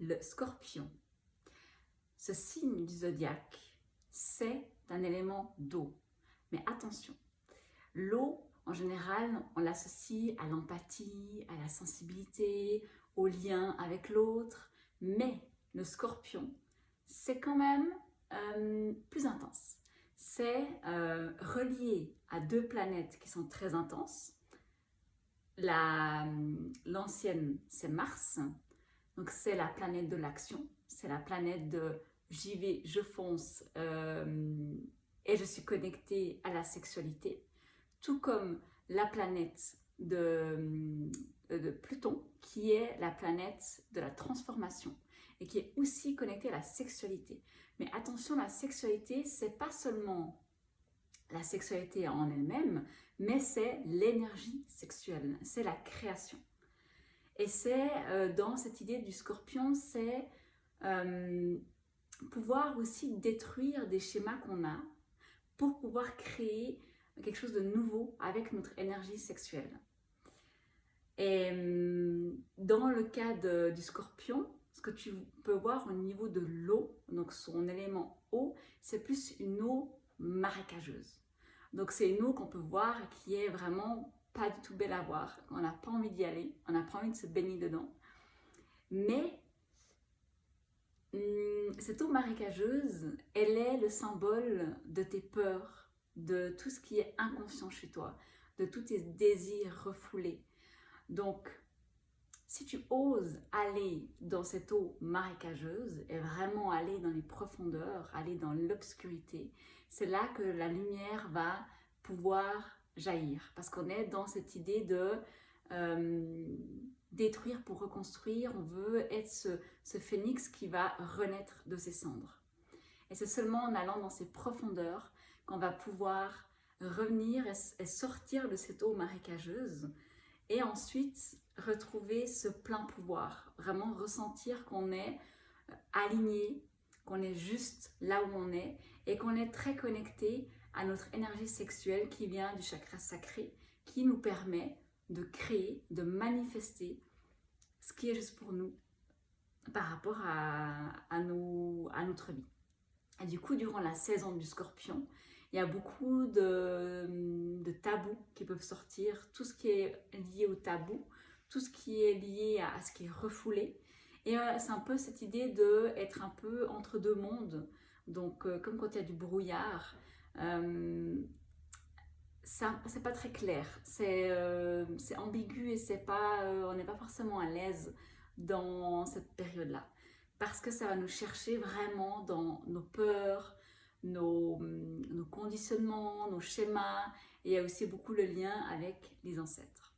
le Scorpion. Ce signe du zodiaque, c'est un élément d'eau. Mais attention, l'eau, en général, on l'associe à l'empathie, à la sensibilité, au lien avec l'autre. Mais le Scorpion, c'est quand même plus intense. C'est relié à deux planètes qui sont très intenses. L'ancienne, c'est Mars, donc c'est la planète de l'action, c'est la planète de j'y vais, je fonce et je suis connectée à la sexualité, tout comme la planète de Pluton, qui est la planète de la transformation et qui est aussi connectée à la sexualité. Mais attention, la sexualité, c'est pas seulement la sexualité en elle-même, mais c'est l'énergie sexuelle, c'est la création. Et c'est dans cette idée du Scorpion, c'est pouvoir aussi détruire des schémas qu'on a pour pouvoir créer quelque chose de nouveau avec notre énergie sexuelle. Et dans le cas du Scorpion, ce que tu peux voir au niveau de l'eau, donc son élément eau, c'est plus une eau marécageuse. Donc c'est une eau qu'on peut voir qui est vraiment pas du tout belle à voir. On n'a pas envie d'y aller, on n'a pas envie de se baigner dedans. Mais cette eau marécageuse, elle est le symbole de tes peurs, de tout ce qui est inconscient chez toi, de tous tes désirs refoulés. Donc, si tu oses aller dans cette eau marécageuse et vraiment aller dans les profondeurs, aller dans l'obscurité, c'est là que la lumière va pouvoir jaillir. Parce qu'on est dans cette idée de détruire pour reconstruire. On veut être ce phénix qui va renaître de ses cendres. Et c'est seulement en allant dans ces profondeurs qu'on va pouvoir revenir et sortir de cette eau marécageuse et ensuite retrouver ce plein pouvoir, vraiment ressentir qu'on est aligné, qu'on est juste là où on est et qu'on est très connecté à notre énergie sexuelle qui vient du chakra sacré, qui nous permet de créer, de manifester ce qui est juste pour nous par rapport à notre vie. Et du coup, durant la saison du Scorpion, il y a beaucoup de tabous qui peuvent sortir, tout ce qui est lié au tabou, tout ce qui est lié à ce qui est refoulé. Et c'est un peu cette idée d'être un peu entre deux mondes. Donc, comme quand il y a du brouillard, c'est pas très clair, c'est ambigu et on n'est pas forcément à l'aise dans cette période-là. Parce que ça va nous chercher vraiment dans nos peurs, nos conditionnements, nos schémas, et il y a aussi beaucoup le lien avec les ancêtres.